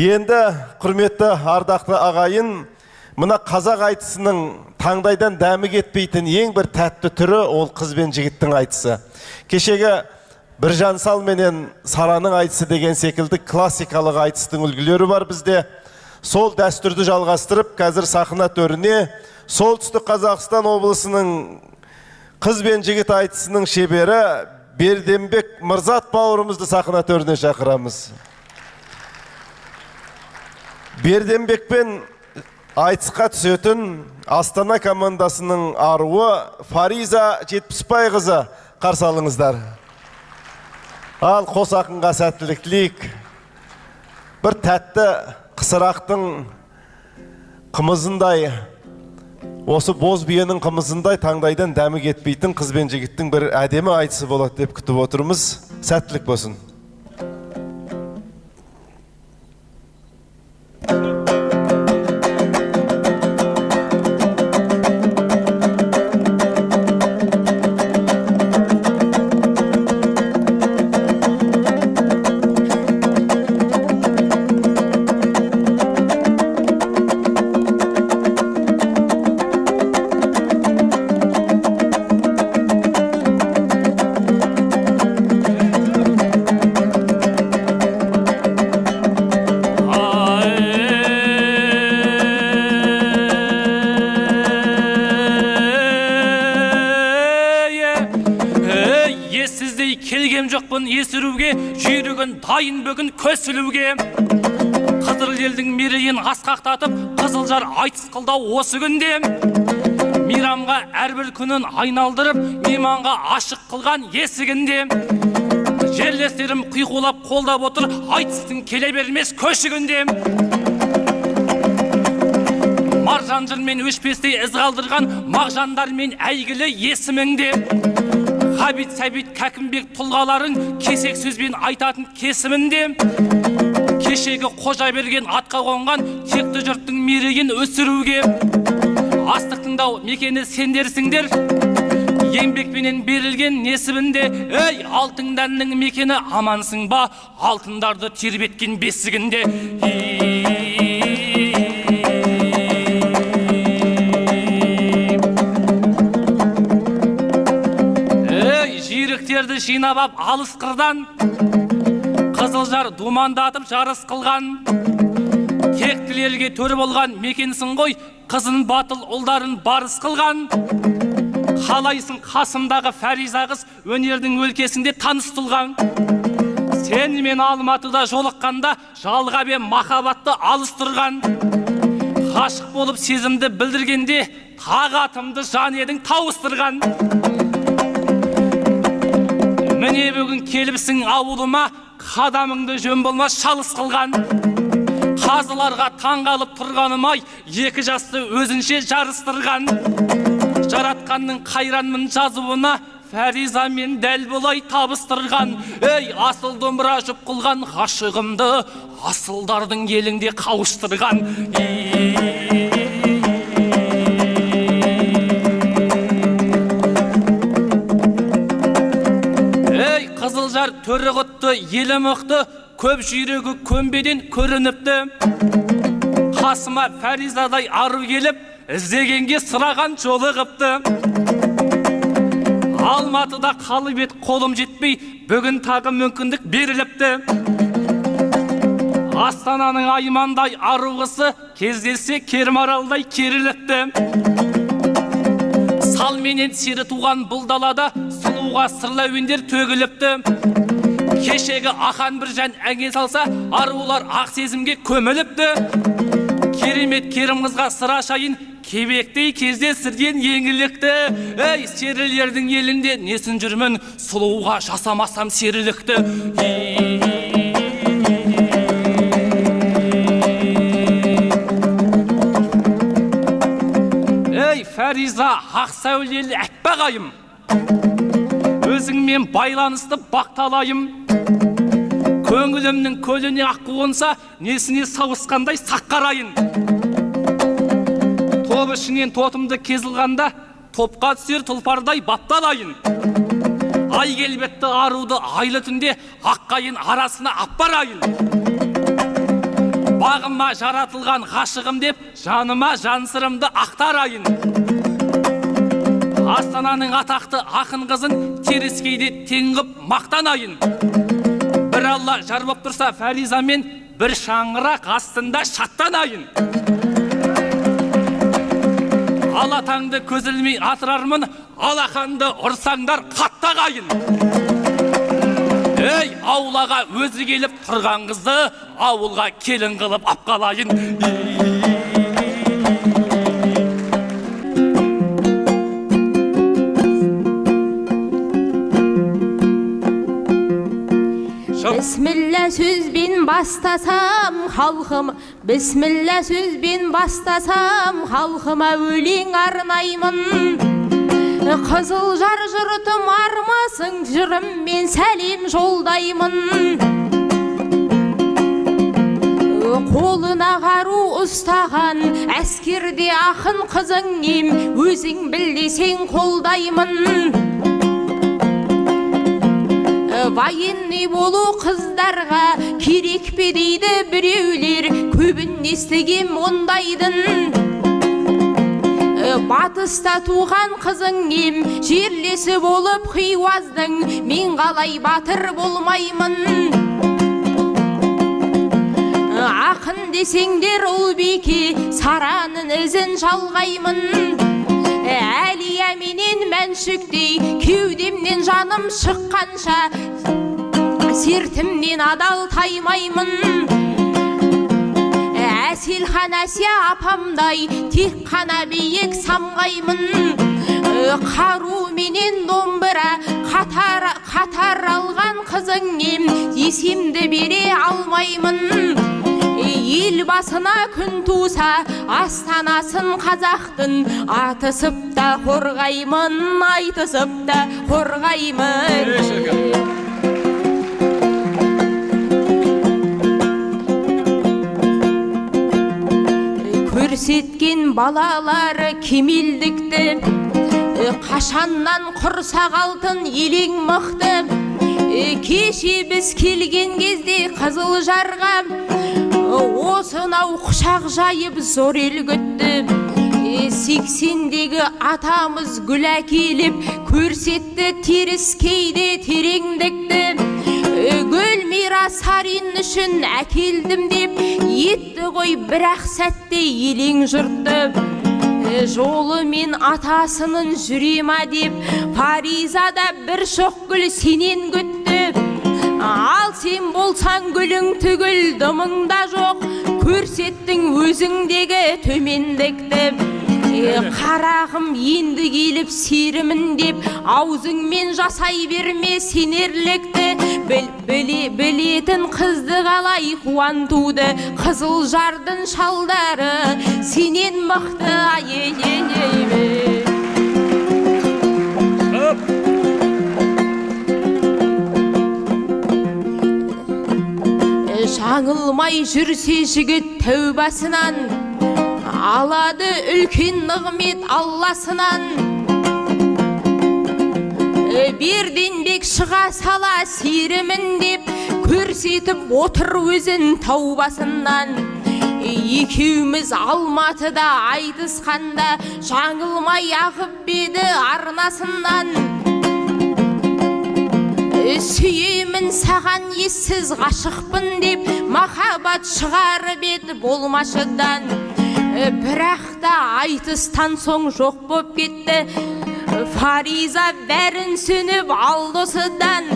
Енді құрметті ардақты ағайын, мына қазақ айтысының таңдайдан дәмі кетпейтін ең бір тәтті түрі ол қыз бен жігіттің айтысы. Кешегі Біржан Сал менен Сараның айтысы деген секілді классикалық айтыстың үлгілері бар бізде. Сол дәстүрді жалғастырып, қазір сахна төріне Солтүстік Қазақстан облысының қыз бен жігіт айтысының шебері Берденбек Мырзат бауырымызды сахна төріне шақырамыз. Берденбекпен айтысқа түсетін Астана командасының аруы Фариза Жетпісбайқызы қарсы алыңыздар. Ал қос ақынға сәттілік тілейік. Бір тәтті қысырақтың қымызындай, осы боз биенің қымызындай таңдайдан дәмі кетпейтін қыз бен жігіттің бір әдемі айтысы болады деп күтіп отырмыз. Сәттілік болсын. Есіруге, жүйрігін дайын бөгін көсілуге. Қыдыр елдің мерейін асқақтатып, Қызылжар айтыс қылдау осы күнде. Мейрамға әрбір күнін айналдырып, мейманға ашық қылған есігінде. Жерлестерім құйқылап қолдап отыр, айтыстың келе бермес көшігінде. Маржан жырмен өшпестей із қалдырған мағжандармен әйгілі есіміңде. Ғабит, Сәбит, Кәкімбек тұлғаларын кесек сөзбен айтатын кесімінде. Кешегі қожа берген атқа қонған текті жұрттың мерейін өсіруге. Астықтыңдау мекені сендерсіңдер, еңбекпенен берілген несібінде. Ей, алтын дәннің мекені амансың ба, алтындарды тербеткен бесігінде. Жүйріктерді жинап алыс қырдан, Қызылжар думандатып жарыс қылған. Тектілерге төр болған мекенсің ғой, қызын батыл ұлдарын барыс қылған. Қалайсың Қасымдағы Фариза қыз өнердің өлкесінде таныстылған. Сен мен Алматыда жолыққанда жалға бен махаббатты алыстырған. Ғашық болып сезімді білдіргенде тағатымды жан едің тауыстырған. Міне бүгін келіпсің ауылыма, қадамыңды жөн болмас шалыс қылған. Қазыларға таңғалып тұрғаным-ай, екі жасты өзінше жарыстырған. Жаратқанның қайранмын жазуына, Фариза мен дәл болай табыстырған. Ей, асыл домбыра жұп қылған ғашығымды, асылдардың еліңде қауыштырған. Қызылжар төрі құтты, елі мұқты, көп жүйрегі көмбеден көрініпті. Қасыма Фаризадай ару келіп, іздегенге сұраған жолы қыпты. Алматыда қалып ет қолым жетпей, бүгін тағы мүмкіндік беріліпті. Астананың аймандай аруғысы кездесе Кермаралдай керіліпті. Сал менен сері туған бұл далада сұлуға сырлы әуендер төгіліпті. Кешегі ахан Біржан әнге салса, арулар ақ сезімге көміліпті. Керемет керім қызға сыра шайын кебектей кезде сірген еңілікті. Ей, серілердің елінде несін жүрмін, сұлуға жасамасам серілікті. Ей, Фариза, ақ сәулелі әппағайым, өзіңмен байланысты бақталайым. Көңілімнің көліне ақ қуынса, несіне сауысқандай саққарайын. Топ ішінен тотымды кезілғанда, топқа түсер тұлпардай бапталайын. Ай келбетті аруды айлы түнде аққайын арасына аппарайын. Бағыма жаратылған ғашығым деп жаныма жан сырымды ақтарайын. Астананың атақты ақын қызын теріскейде тең қып мақтанайын. Бір Алла жар боп тұрса Фаризамен бір шаңырақ астында шаттанайын. Алатаңды көзілмей атырармын, алақанды ұрсаңдар қаттағайын. Ей, аулаға өзі келіп тұрған қызды ауылға келін қылып апқалайын. Бисмилля сөзбен бастасам халқым, бисмилля сөзбен бастасам халқыма өлең арнаймын. Қызылжар жұртым армасың, жырыммен сәлем жолдаймын. Қолына қару ұстаған әскерде ақын қызың ем, өзің білдесең қолдаймын. Военный болу қыздарға керек пе дейді біреулер, көбін естігем ондайдың. Батыста туған қызың ем, жерлесі болып Хиуаздың, мен қалай батыр болмаймын. Ақын десеңдер ұлбике, саранын ізін жалғаймын. Әлия менен мәншүктей, кеудемнен жаным шыққанша, сертімнен адал таймаймын. Әселхан Әсия апамдай, тек қана биік самғаймын. Қару менен домбыра, қатар алған қызың ем, есемді бере алмаймын. Ел басына күн туса, астанасын қазақтың, атысып та қорғаймын, айтысып та қорғаймын. Көрсеткен балалары кемелдікті, қашаннан құрсақ алтын елең мықты. Кеше біз келген кезде Қызылжарға, осынау құшақ жайып зор ел күтті. 80-дегі атамыз гүл әкеліп, көрсетті теріскейде тереңдікті. Гүлмира Сарин үшін әкелдім деп етті ғой, бірақ сәтте елең жұртты. Жолы мен атасының жүрема деп Фаризада бір шоқ гүл сенен күтті. Ал сен болсаң гүлің түгіл, дымыңда жоқ, көрсеттің өзіңдегі төмендікті. Қарағым енді келіп серімін деп, аузыңмен жасай берме сенерлікті. Білетін қызды қалай қуантуды, Қызылжардың шалдары сенен мықты. Жаңылмай жүрсе жігіт тәубасынан, алады үлкен нығмет Алласынан. Берденбек шыға сала серімін деп, көрсетіп отыр өзін таубасынан. Екеуміз Алматыда айтысқанда, жаңылмай ағып беді арнасынан. Сүйемін саған ессіз ғашықпын деп, махаббат шығарып еді болмашыдан. Бірақ та айтыстан соң жоқ боп кетті, Фариза бәрін сөніп алды осыдан.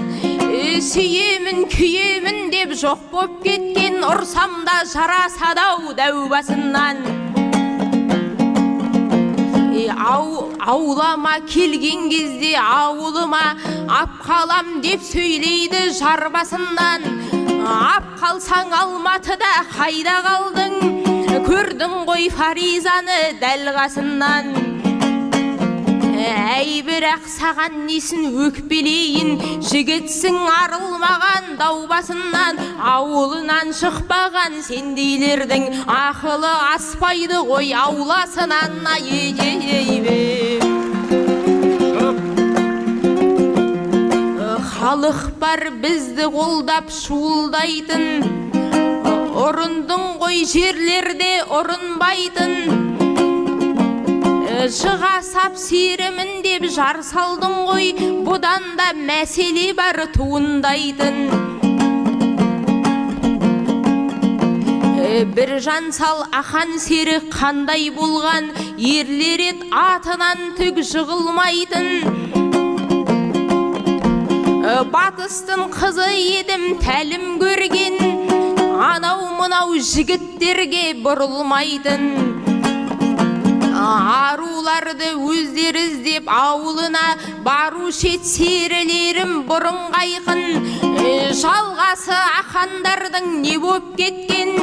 Сүйемін күйемін деп жоқ боп кеткен, ұрсамда жарасадау дәубасынан. Аулама келген кезде ауылыма ап қалам деп сөйлейді жарбасынан. Ап қалсаң Алматыда қайда қалдың, көрдің ғой Фаризаны дәл қасынан. Әй, бірақ саған несін өкпелейін, жігітсің арылмаған даубасынан. Ауылынан шықпаған сендейлердің ақылы аспайды ғой ауласынан. Халық бар бізді қолдап шуылдайтын, ұрындың ғой жерлерде ұрынбайтын. Жыға сап серімін деп жар салдың ғой, бұдан да мәселе бар туындайтын. Бір жан сал ақан сері қандай болған, ерлер ет атынан түк жығылмайтын. Батыстың қызы едім тәлім көрген, анау мынау жігіттерге бұрылмайтын. Аруларды өздері іздеп ауылына барушы ет серілерім бұрын қайқын. Жалғасы ақандардың не боп кеткен,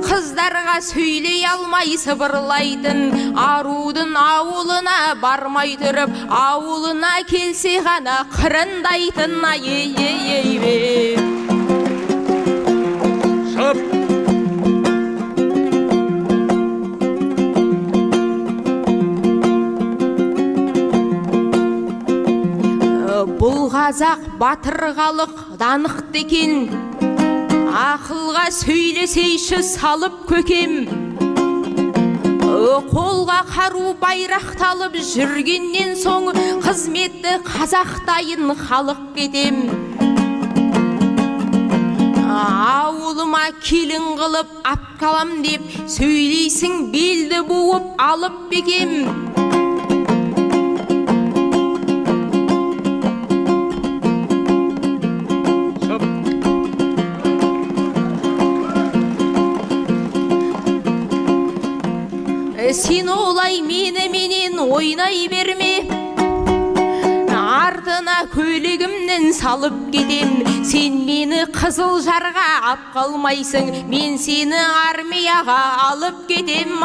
қыздарға сөйлей алмай сыбырлайтын. Арудың ауылына бармай тұрып, ауылына келсе ғана қырындайтын. Бұл қазақ батырғалық данықты екен, ақылға сөйлесейші салып көкем. Қолға қару байрақталып жүргеннен соң, қызметті қазақтайын халық кетем. Ауылыма келін қылып апкалам деп сөйлейсің, белді буып алып бекем. Сен олай менен ойнай берме, артына көлігімнен салып кетем. Сен мені Қызылжарға ап қалмайсың, мен сені армияға алып кетем.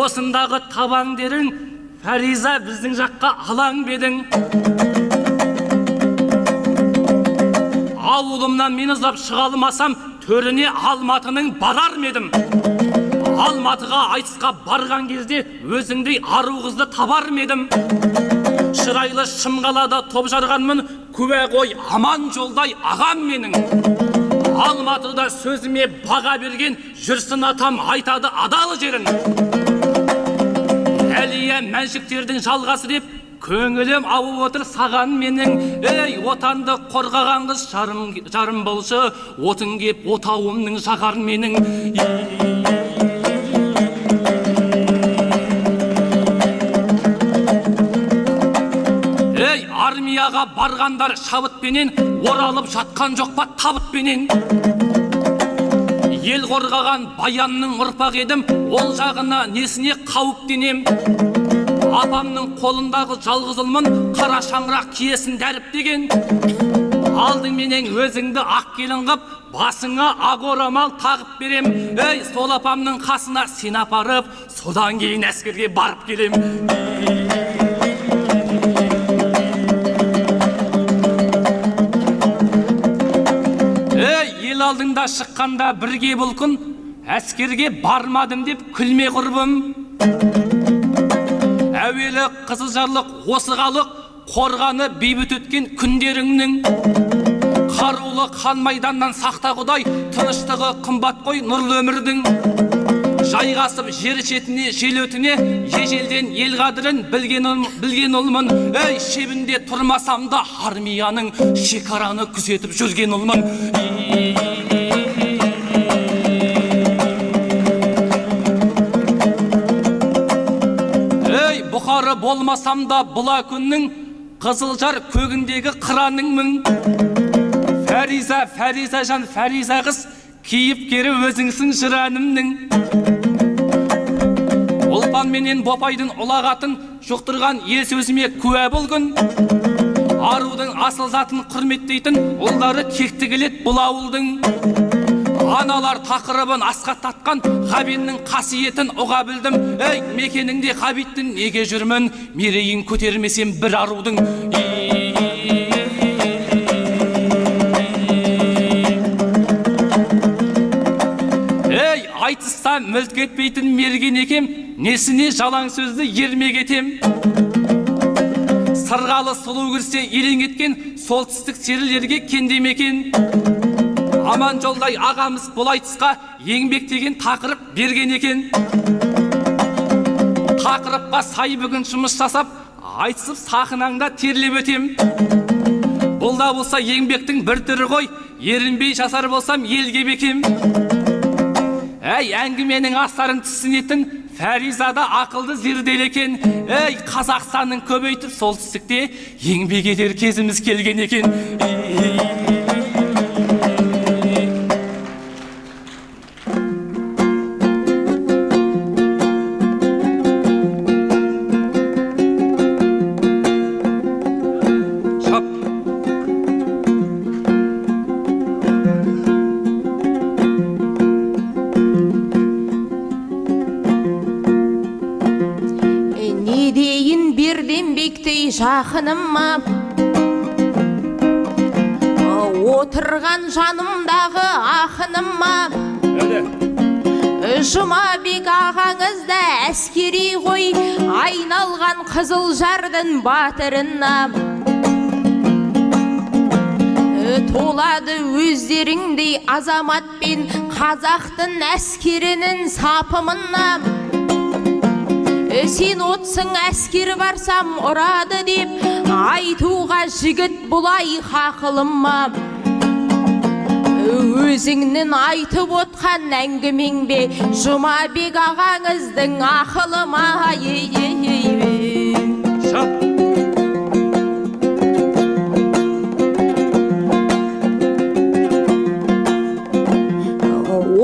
Осындағы табан дерін, Фариза біздің жаққа алаң бедің. Ауылымнан мені ұзап шығалмасам, төріне Алматының барар медім. Алматыға айтысқа барған кезде өзіңдей ару қызды табар медім. Шырайлы шымғалада топ жарғанмын, күбә қой аман жолдай ағам менің. Алматыда сөзіме баға берген, жүрсін атам айтады адал жерін. Әлия мәншіктердің жалғасы деп, көңілім ауып отыр саған менің. Ей, отанды қорғаған қыз жарым болшы, отын кеп отауымның жағар менің. Ей, армияға барғандар шабытпенен, оралып жатқан жоқ па табытпенен. Ел қорғаған баянның ұрпақ едім, ол жағына несіне қауіптенем. Апамның қолындағы жалғыз ұлмын, қара шаңырақ киесін дәріптеген. Алдың менен өзіңді ақ келін қып, басыңа ақ орамал тағып берем. Ей, сол апамның қасына сен апарып, содан кейін әскерге барып келем. Ел алдыңда шыққанда бірге бұлқын, әскерге бармадым деп күлме құрбым. Әуелі Қызылжарлық осығалық, қорғаны бейбіт өткен күндеріңнің. Қарулы қан майданнан сақта Құдай, тыныштығы қымбат қой нұрлы өмірдің. Жайғасып жер шетіне, жел өтіне, ежелден ел қадірін білген ұлмын. Ей, шебінде тұрмасам да армияның шекараны күзетіп жүрген ұлмын. Ей, бұқары болмасам да бұла күннің, Қызылжар көгіндегі қыраныңмын. Фариза жан Фариза қыз, кейіпкері өзіңсің жыранымның. Ұлпан менен Бопайдың ұлағатын жұқтырған ел сөзіме куә болғын. Арудың асыл затын құрметтейтін ұлдары текті келет бұл ауылдың. Аналар тақырыбын асқаттатқан Ғабеннің қасиетін ұға білдім. Ей, мекеніңде Ғабиттің неге жүрмін, мерейін көтермесем бір арудың. Ей, айтыста мүлт кетпейтін мерген екем, несіне жалаң сөзді ермек етем. Сырғалы сұлу кірсе елең еткен, солтүстік серілерге кендемекен. Аман жолдай ағамыз бұл айтысқа еңбектеген тақырып берген екен. Тақырыпқа сай бүгін жұмыс жасап, айтысып сахынаңда терлеп өтем. Бұл да болса еңбектің бір түрі ғой, ерінбей жасар болсам елге бекем. Әй, әңгіменің астарын түсінетін Фәризада ақылды зерделі екен. Ей, Қазақстанның көбейтіп солтүстікте еңбек етер кезіміз келген екен. Жақынымма отырған жанымдағы ақынымма Жұмабек ағаңызда әскери ғой айналған Қызылжардың батырына толады өздеріңдей азаматпен қазақтың әскерінің сапымына сен отсың әскер барсам ұрады деп айтуға жігіт бұлай хақылыма өзіңнің айтып отқан әңгімең бе Жұмабек ағаңыздың ақылыма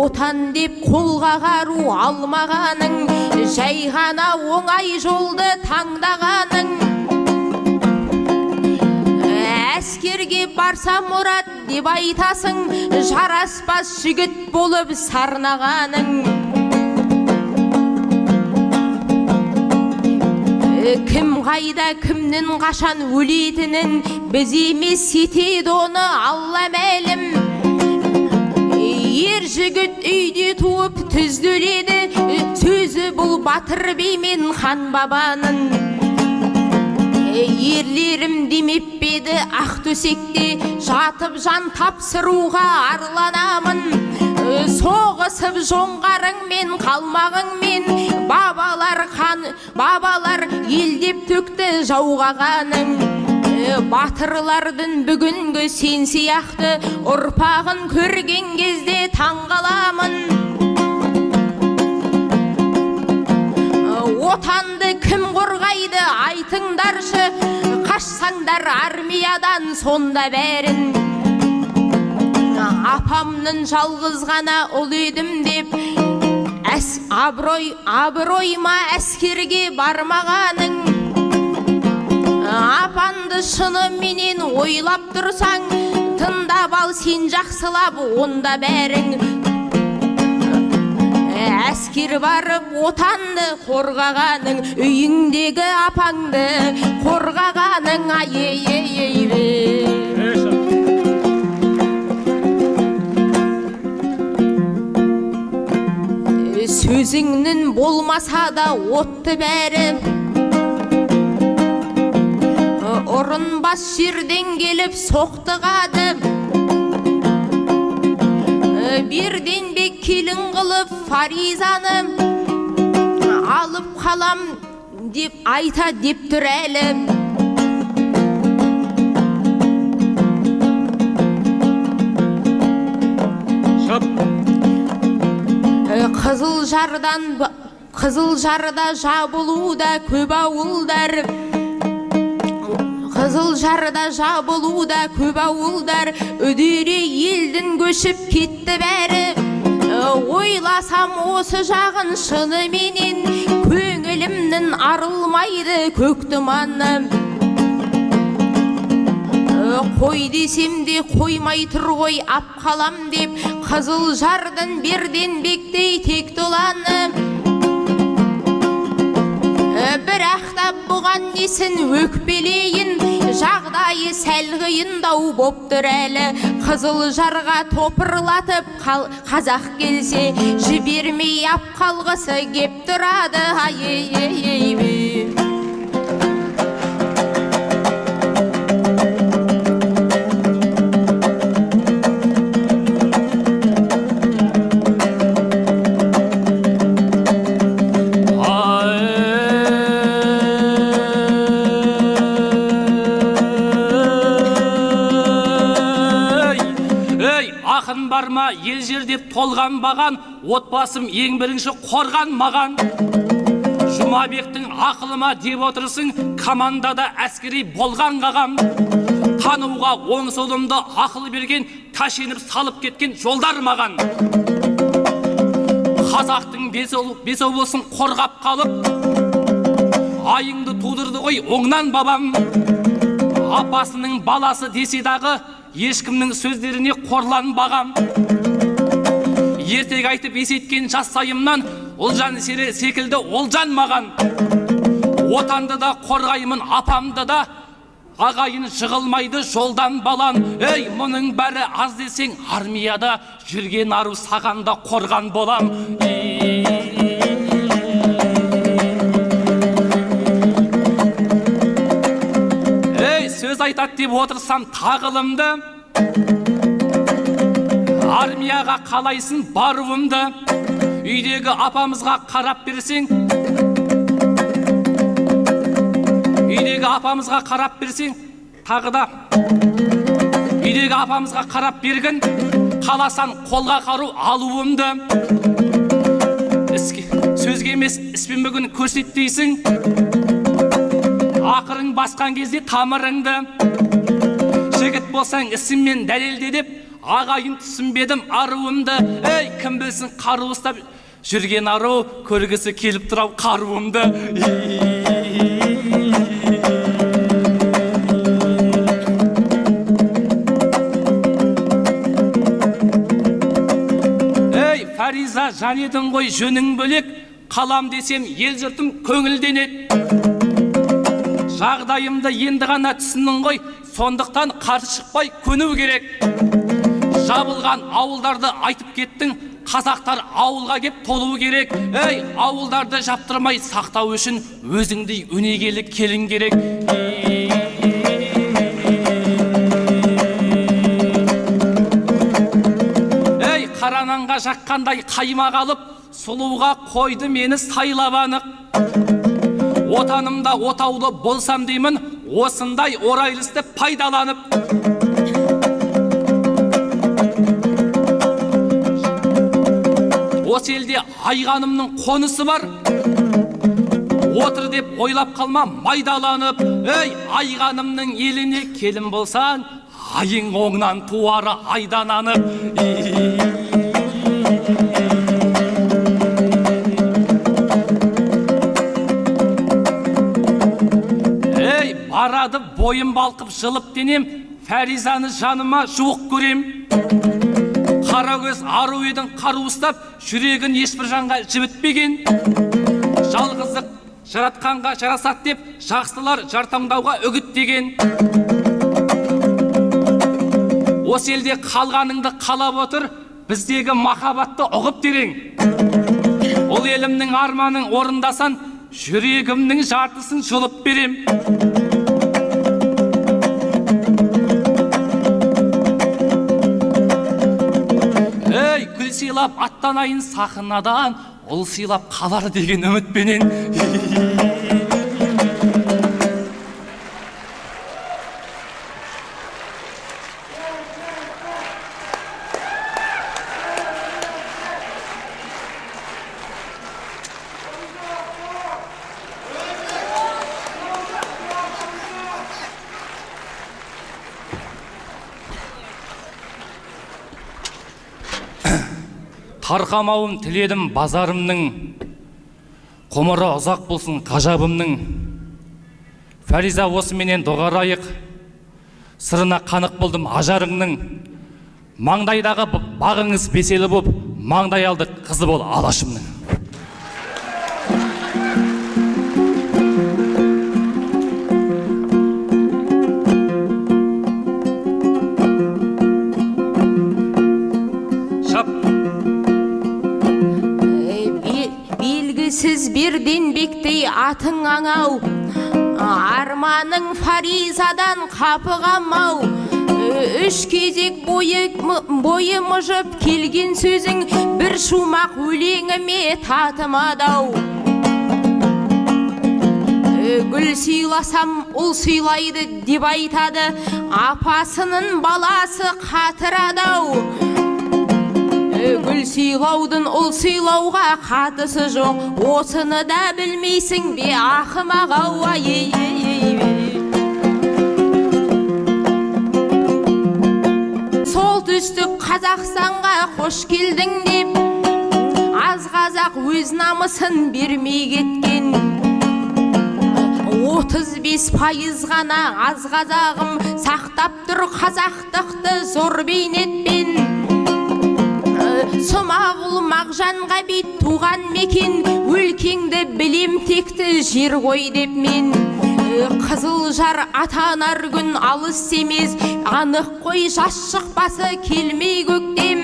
отан деп қолға қару алмағаның жай ғана оңай жолды таңдағаның әскерге барсам мұрат деп айтасың жараспас жігіт болып сарнағаның кім қайда кімнің қашан өлетінін біз емес етеді оны Алла мәлім ер жігіт үйде туып түзде өледі сөзі бұл батыр би мен хан бабаның ерлерім демеп педі ақ төсекте жатып жан тапсыруға арланамын соғысып жоңғарыңмен қалмағыңмен бабалар елдеп төкті жауға қаның батырлардың бүгінгі сен сияқты ұрпағын көрген кезде таңғаламын отанды кім қорғайды айтыңдаршы қашсаңдар армиядан сонда бәрін апамның жалғыз ғана ұл едім деп абыройма әскерге бармағаның апанды шыныменен ойлап тұрсаң тыңдап ал сен жақсылап онда бәрің әскер барып отанды қорғағаның үйіңдегі апаңды қорғағаның сөзіңнің болмаса да отты бәрі ұрынбас жерден келіп соқтығады берден бек келін қылып Фаризаны алып қалам деп айта деп тұр әлі Қызылжарда жабылуда көп ауылдар Қызылжарда жабылуда көп ауылдар үдере елдің көшіп кетті бәрі ойласам осы жағын шыныменен көңілімнің арылмайды көк тұманы қой десем де қоймай тұр ғой ап қалам деп қызыл жардың берден бектей тек доланып. Бірақтап бұған несін өкпелейін, жағдайы сәл қиындау боп тұр әлі. Қызыл жарға топырлатып қазақ келсе, жібермей ап қалғысы кеп тұрады. Ақын бар ма ел жер деп толған баған, отбасым ең бірінші қорған маған. Жұмабектің ақылыма деп отырсың, командада әскери болған қағам. Тануға оң солымды ақыл берген, ташеніп салып кеткен жолдар маған. Қазақтың бес облысын қорғап қалып, айыңды тудырды ғой оңнан бабам. Апасының баласы десе дағы, ешкімнің сөздеріне қорланбағам. Ертек айтып есейткен жас сайымнан, Ұлжан секілді олжан маған. Отанды да қорғаймын апамды да, ағайын жығылмайды жолдан балан. Ей, мұның бәрі аз десең, армияда жүрген ару сағанда қорған болам. Сөз айтат деп отырсам тағылымды, армияға қалайсын баруымды. Үйдегі апамызға қарап берсең, тағы да үйдегі апамызға қарап бергін, қаласан қолға қару алуымды. Сөзге емес іспен бүгін көрсеттейсің, ақырың басқан кезде тамырыңды. Жігіт болсаң ісіммен дәлелде деп, ағайын түсінбедім аруымды. Ей, кім білсін қару ұстап жүрген ару, көргісі келіп тұрау қаруымды. Ей, Фариза, жан едің ғой жөнің бөлек, қалам десем ел жұртым көңілденет. Жағдайымды енді ғана түсіндің ғой, сондықтан қарсы шықпай көну керек. Жабылған ауылдарды айтып кеттің, қазақтар ауылға кеп толуы керек. Ей, ауылдарды жаптырмай сақтау үшін өзіңдей өнегелі келін керек. Ей, қарананға жаққандай қаймақ алып, сұлуға қойды мені сайлап анық. Отанымда отаулы болсам деймін, осындай орайлысты пайдаланып. Осы елде айғанымның қонысы бар, отыр деп ойлап қалма майдаланып. Ей, айғанымның еліне келін болсаң, айың оңнан туары айдан анық. Барады бойым балқып жылып денем, Фаризаны жаныма жуық көрем. Қара көз ару едің қару ұстап, жүрегін ешбір жанға жібітпеген. Жалғыздық жаратқанға жарасат деп, жақсылар жартаңдауға үгіттеген. Осы елде қалғаныңды қалап отыр, біздегі махаббатты ұғып терең. Ол елімнің арманың орындасан, жүрегімнің жартысын жұлып берем. Ей, гүл сыйлап аттанайын сахнадан, ұл сыйлап қалар деген үмітпенен. Тарқамауын тіледім базарымның, құмыры ұзақ болсын ғажабымның. Фариза, осы менен доғарайық, сырына қанық болдым ажарыңның. маңдайдағы бағыңыз беселі боп, маңдай алды қызы бол алашымның. Белгісіз берден бектей атың аңау, арманың фаризадан қапығамау, үш кезек бойы мұжып келген сөзің бір шумақ өлеңіме татымадау. Гүл сыйласам ұл сыйлайды деп айтады, апасының баласы қатырадау. Гүл сыйлаудың ұл сыйлауға қатысы жоқ, осыны да білмейсің бе ақымақ ау. Солтүстік Қазақстанға қош келдің деп, аз қазақ өз намысын бермей кеткен. 35% ғана аз қазағым сақтап тұр қазақтықты зор бейнетпен. Сұмағұл Мағжанға бет туған мекен, өлкеңді білем текті жер ғой деп мен. Қызылжар атанар күн алыс емес, анық қой жас шықпасы келмей көктем.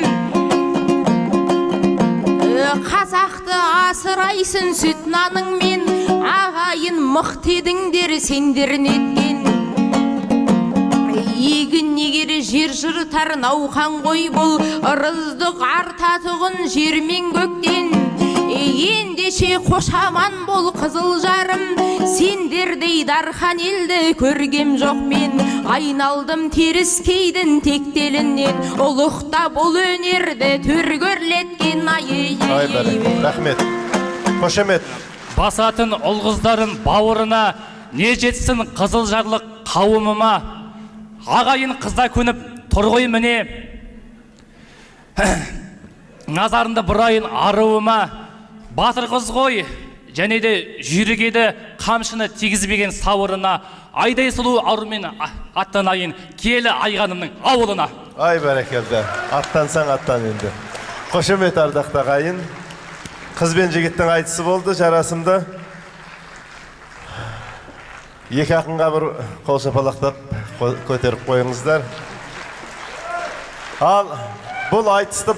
Қазақты асырайсын сүт наныңмен, ағайын мықты едіңдер сендер неткен. Егін негер жер жыртар науқан ғой бұл, ырыздық артатығын жермен көктен. Ендеше қошаман бол Қызылжарым, сендердей дархан елді көргем жоқ мен. Айналдым теріскейдің тектелінен, ұлықта бұл өнерді төргөрлеткен. Рахмет, қошемет. Басатын ұл-қыздарын бауырына, не жетсін қызылжарлық қауымыма. Ағайын қызда көніп тұр ғой міне, назарында бұрайын аруыма. Батыр қыз ғой, және де жүрегеді қамшыны тегізбеген сауырына. Айдай сұлу арумен аттанайын келі айғанымның ауылына. Ай бәрекелді, аттансаң аттан енді. Қошемет ардақты ағайын. Қыз бен жігіттің айтысы болды, жарасымды. Екі ақынға бір қол шапалақтап көтеріп қойыңыздар. Ал бұл айтысты